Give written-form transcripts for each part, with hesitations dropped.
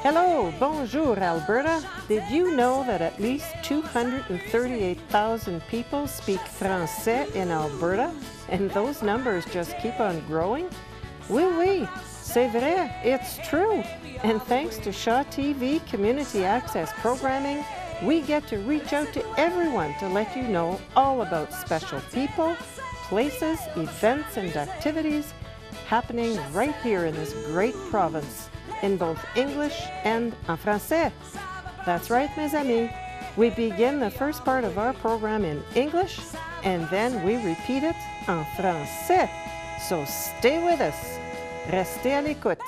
Hello, bonjour, Alberta. Did you know that at least 238,000 people speak français in Alberta? And those numbers just keep on growing? Oui, oui, c'est vrai, it's true. And thanks to Shaw TV Community Access Programming, we get to reach out to everyone to let you know all about special people, places, events, and activities happening right here in this great province, in both English and en français. That's right, mes amis. We begin the first part of our program in English, and then we repeat it en français. So stay with us. Restez à l'écoute.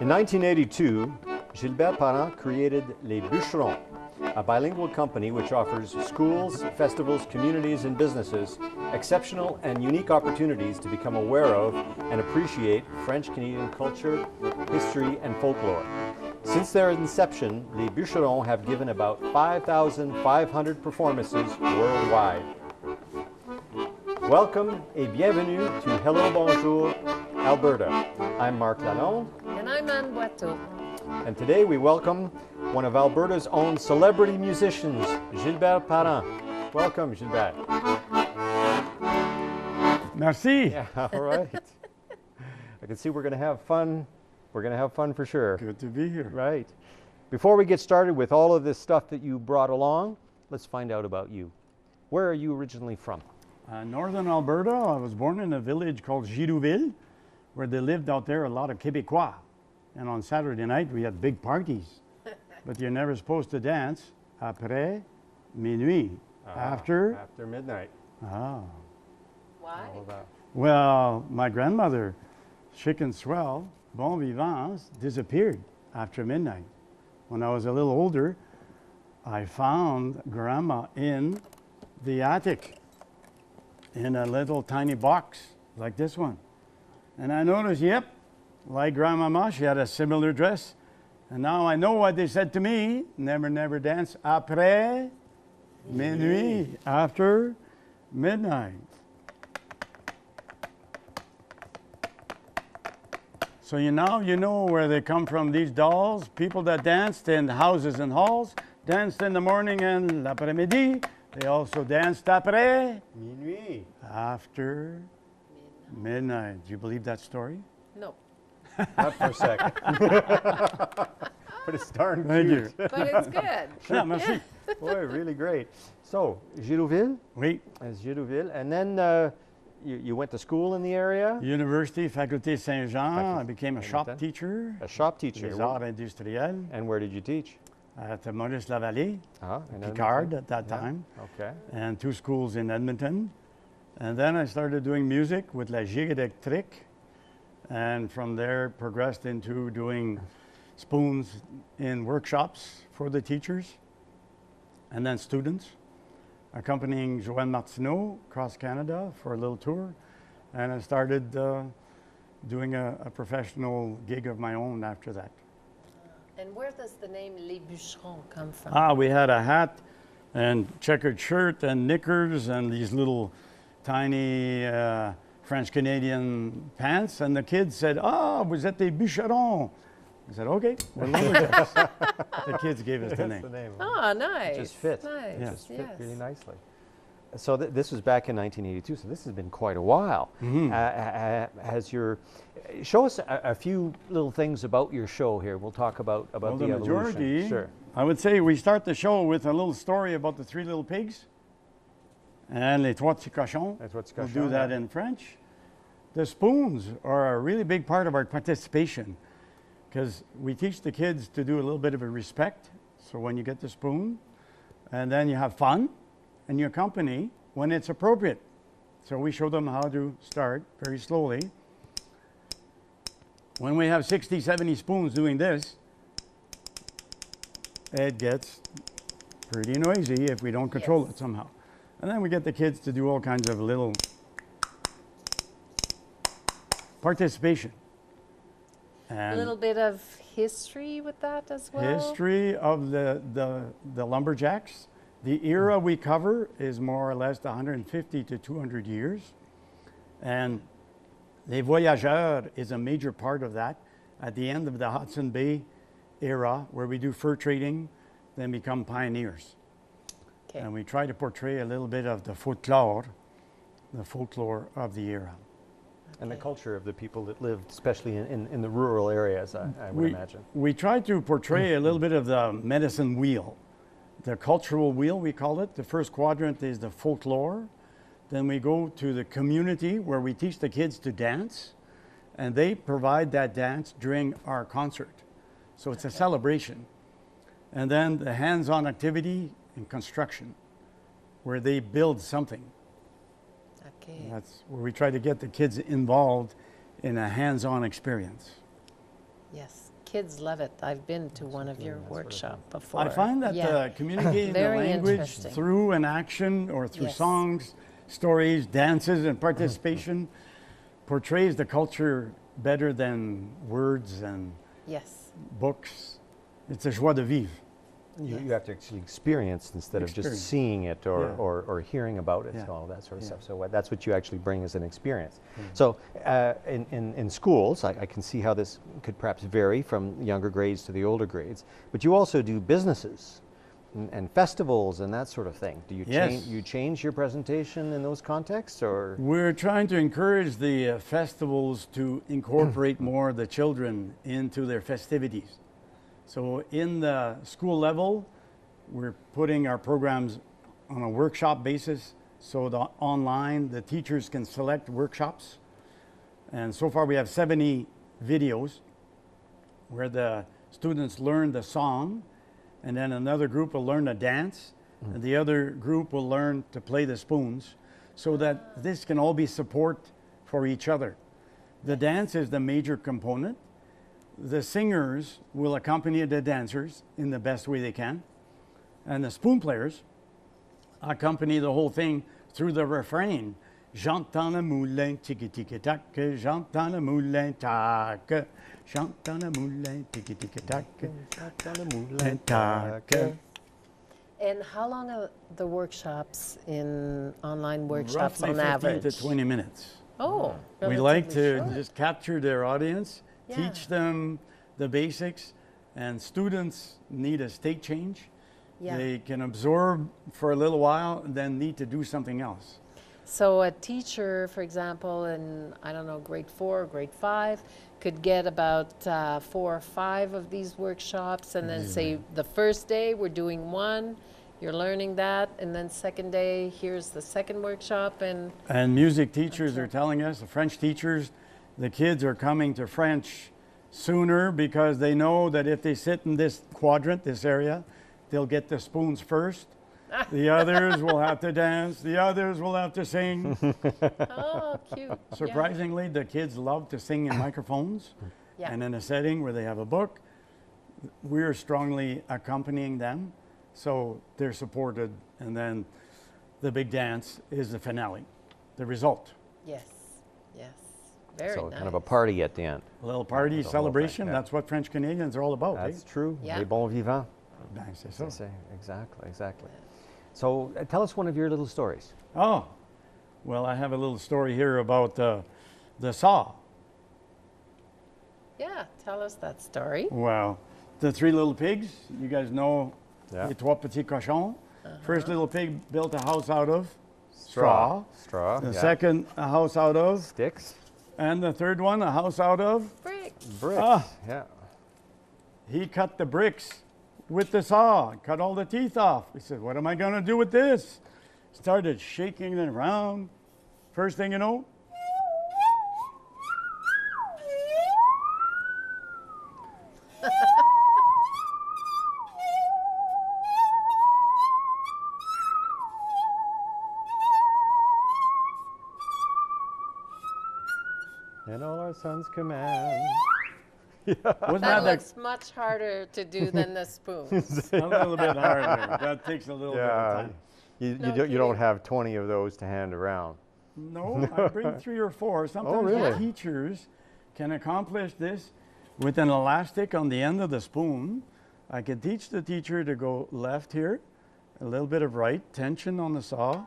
In 1982, Gilbert created Les Bûcherons, a bilingual company which offers schools, festivals, communities, and businesses exceptional and unique opportunities to become aware of and appreciate French-Canadian culture, history, and folklore. Since their inception, Les Bûcherons have given about 5,500 performances worldwide. Welcome et bienvenue to Hello Bonjour, Alberta. I'm Marc Lalonde. And I'm Anne Boiteau. And today we welcome one of Alberta's own celebrity musicians, Gilbert Parent. Welcome, Gilbert. Merci. Yeah, all right. I can see we're going to have fun. We're going to have fun for sure. Good to be here. Right. Before we get started with all of this stuff that you brought along, let's find out about you. Where are you originally from? Northern Alberta. I was born in a village called Girouville, where they lived out there a lot of Québécois. And on Saturday night, we had big parties. But you're never supposed to dance après minuit. After midnight. Ah. Why? All that. Well, my grandmother, Chicken Swell, Bon Vivants, disappeared after midnight. When I was a little older, I found Grandma in the attic in a little tiny box like this one. And I noticed, yep, like Grandmama, she had a similar dress. And now I know what they said to me, never, never dance après minuit, after midnight. So you know where they come from, these dolls, people that danced in houses and halls, danced in the morning and l'après-midi. They also danced après Minuit. after midnight. Do you believe that story? No. Not for a second. But it's darn Thank cute. you. But it's good. Yeah, merci. Boy, really great. So, Girouville, Oui. as Girouville, and then you went to school in the area? University, Faculté Saint-Jean. I became a shop Saint-Jean. teacher. A shop teacher. Les arts industriels And where did you teach? at Maurice-la-Vallée, In Picard Edmonton? at that Yeah. time, Okay. and 2 schools in Edmonton. And then I started doing music with La Gigue Électrique, and from there progressed into doing spoons in workshops for the teachers and then students, accompanying Joanne Martineau across Canada for a little tour. And I started doing a professional gig of my own after that. And where does the name Les Bûcherons come from? We had a hat and checkered shirt and knickers and these little tiny French-Canadian pants. And the kids said, vous êtes des bûcherons. I said, okay, we're lumberjacks. The kids gave us the That's name. the name. Oh, nice. Just fit. Nice. Yeah. Just fit Yes. really nicely. So this was back in 1982, so this has been quite a while. Show us a few little things about your show here. We'll talk about Well, the the evolution. majority, Sure. I would say we start the show with a little story about the 3 little pigs and les 3 petits cochons. That's what's We'll going do that in French. The spoons are a really big part of our participation because we teach the kids to do a little bit of a respect. So when you get the spoon, and then you have fun, and you accompany when it's appropriate. So we show them how to start very slowly. When we have 60, 70 spoons doing this, it gets pretty noisy if we don't control it somehow. And then we get the kids to do all kinds of little participation. A And little bit of history with that as well? History of the lumberjacks. The era we cover is more or less 150 to 200 years. And Les Voyageurs is a major part of that. At the end of the Hudson Bay era, where we do fur trading, then become pioneers. Okay. And we try to portray a little bit of the folklore of the era. And the culture of the people that lived, especially in the rural areas, I would imagine. We try to portray a little bit of the medicine wheel, the cultural wheel, we call it. The first quadrant is the folklore. Then we go to the community where we teach the kids to dance, and they provide that dance during our concert. So it's a celebration. And then the hands-on activity and construction, where they build something. Okay. That's where we try to get the kids involved in a hands-on experience. Yes, kids love it. I've been to one of your workshops before. I find that communicating the Very language interesting. through an action or through Yes. songs, stories, dances, and participation portrays the culture better than words and Yes. books. It's a joie de vivre. You have to actually experience instead of Experience. just seeing it or, Yeah. or hearing about it Yeah. and all that sort of Yeah. stuff. So that's what you actually bring as an experience. So in schools, I can see how this could perhaps vary from younger grades to the older grades, but you also do businesses and festivals and that sort of thing. Do you, Yes. you change your presentation in those contexts, or? We're trying to encourage the festivals to incorporate more the children into their festivities. So in the school level, we're putting our programs on a workshop basis, so online the teachers can select workshops. And so far we have 70 videos where the students learn the song, and then another group will learn to dance, and the other group will learn to play the spoons, so that this can all be support for each other. The dance is the major component. The singers will accompany the dancers in the best way they can, and the spoon players accompany the whole thing through the refrain. J'entends le moulin, tiki tiki tac, j'entends le moulin tac, j'entends le moulin, tiki tiki tac, j'entends le moulin tac. And how long are the workshops in online workshops Roughly on 15 average? to 20 minutes. Oh, We like to relatively short. just capture their audience, Yeah. teach them the basics, and students need a state change. Yeah. They can absorb for a little while and then need to do something else. So a teacher, for example, in, I don't know, grade 4 or grade 5, could get about 4 or 5 of these workshops, and then say the first day we're doing one, you're learning that, and then second day here's the second workshop, and And music teachers are telling us, the French teachers, the kids are coming to French sooner because they know that if they sit in this quadrant, this area, they'll get the spoons first. The others will have to dance. The others will have to sing. oh, cute. Surprisingly, the kids love to sing in microphones. Yeah. And in a setting where they have a book, we're strongly accompanying them. So they're supported. And then the big dance is the finale, the result. Yes, yes. Very So nice. kind of a party at the end. A little party, The whole celebration. thing, yeah. That's what French Canadians are all about. That's Eh? true. Yeah. Les bons vivants. Ben, c'est as they ça. say. Exactly, exactly. So tell us one of your little stories. Oh, well, I have a little story here about the saw. Yeah, tell us that story. Well, the 3 little pigs, you guys know Yeah. les 3 petits cochons. First little pig built a house out of straw. Straw. The yeah. second, a house out of, Sticks. and the third one, a house out of. Brick. Bricks. Ah. Yeah. He cut the bricks with the saw, cut all the teeth off. He said, what am I going to do with this? Started shaking it around. First thing you know, And all our sons command. wasn't That that looks much harder to do than the spoons. a little bit harder? That takes a little bit of time. You, No you don't kidding. have 20 of those to hand around. No, I bring 3 or 4. Sometimes really? the teachers can accomplish this with an elastic on the end of the spoon. I can teach the teacher to go left here, a little bit of right, tension on the saw.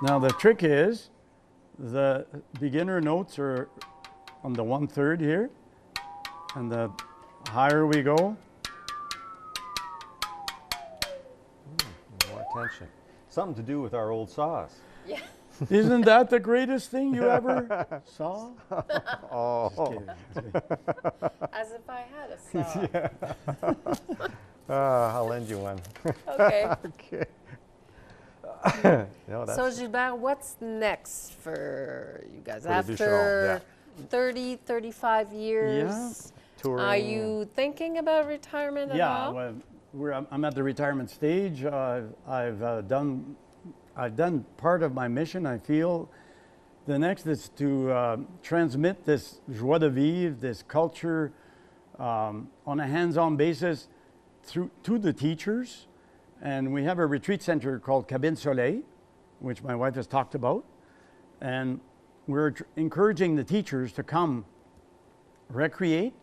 Now the trick is, the beginner notes are on the 1/3 here, and the higher we go, More attention. Something to do with our old saws. Yeah. isn't that the greatest thing you ever saw? Oh. As if I had a saw. I'll lend you one. Okay. Okay. No, that's So Gilbert, what's next for you guys? For the After Bûcherons, 30, 35 years, touring. are you thinking about retirement at Yeah, all? well, I'm at the retirement stage. I've done part of my mission. I feel the next is to transmit this joie de vivre, this culture, on a hands-on basis to the teachers. And we have a retreat center called Cabine Soleil, which my wife has talked about. And we're encouraging the teachers to come recreate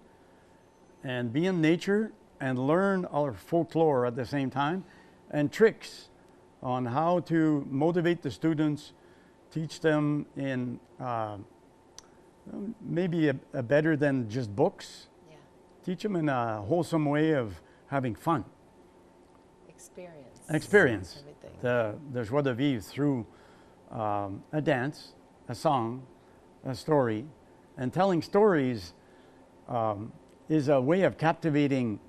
and be in nature and learn our folklore at the same time, and tricks on how to motivate the students, teach them in maybe a better than just books, Yeah. teach them in a wholesome way of having fun. Experience. Everything. The joie de vivre through a dance, a song, a story. And telling stories is a way of captivating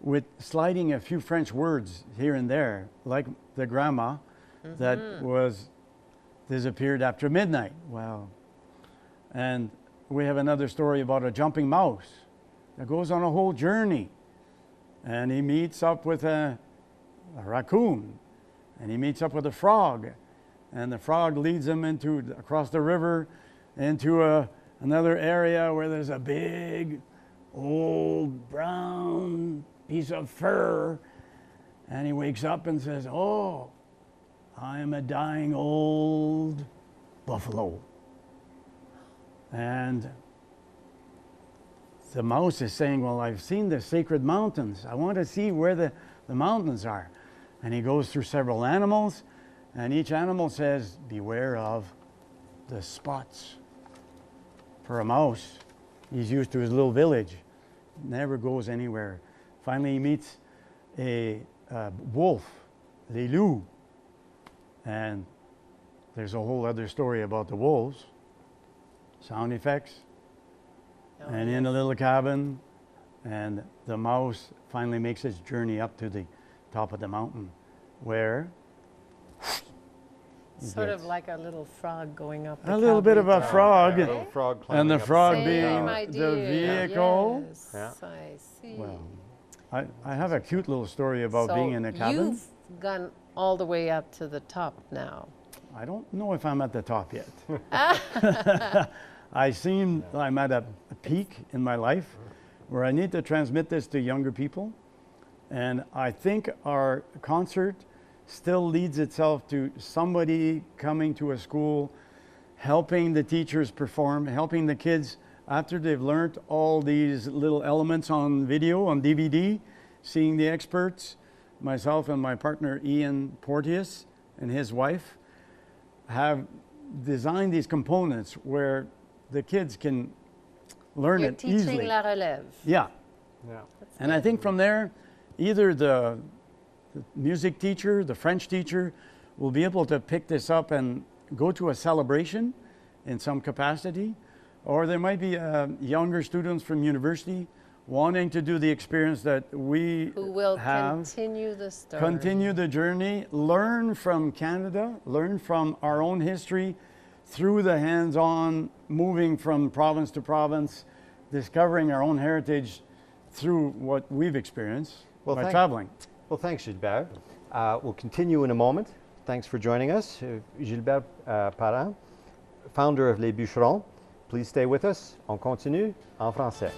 with sliding a few French words here and there, like the grandma that was disappeared after midnight. Well, and we have another story about a jumping mouse that goes on a whole journey, and he meets up with a raccoon, and he meets up with a frog, and the frog leads him across the river into another area where there's a big old brown piece of fur, and he wakes up and says, "Oh, I am a dying old buffalo." And the mouse is saying, "Well, I've seen the sacred mountains. I want to see where the mountains are." And he goes through several animals, and each animal says, "Beware of the spots." For a mouse, he's used to his little village, never goes anywhere. Finally, he meets a wolf, les loups, and there's a whole other story about the wolves, sound effects, and in a little cabin, and the mouse finally makes its journey up to the top of the mountain, where Sort of like a little frog going up. a little bit of a frog, Yeah, a little frog and climbing the up frog Same being idea. the vehicle. Yes, Yeah. I see. Well, I have a cute little story about being in a cabin. You've gone all the way up to the top now. I don't know if I'm at the top yet. I'm at a peak in my life where I need to transmit this to younger people. And I think our concert still leads itself to somebody coming to a school, helping the teachers perform, helping the kids after they've learned all these little elements on video, on DVD, seeing the experts. Myself and my partner Ian Porteous and his wife have designed these components where the kids can learn You're it teaching easily. la relève. Yeah. Yeah. And I think from there, either the music teacher, the French teacher, will be able to pick this up and go to a celebration in some capacity, or there might be younger students from university wanting to do the experience that we Who will have. continue the story. Continue the journey, learn from Canada, learn from our own history through the hands-on, moving from province to province, discovering our own heritage through what we've experienced by traveling. Well, thanks, Gilbert. We'll continue in a moment. Thanks for joining us. Gilbert Parent, founder of Les Bûcherons. Please stay with us. On continue en français.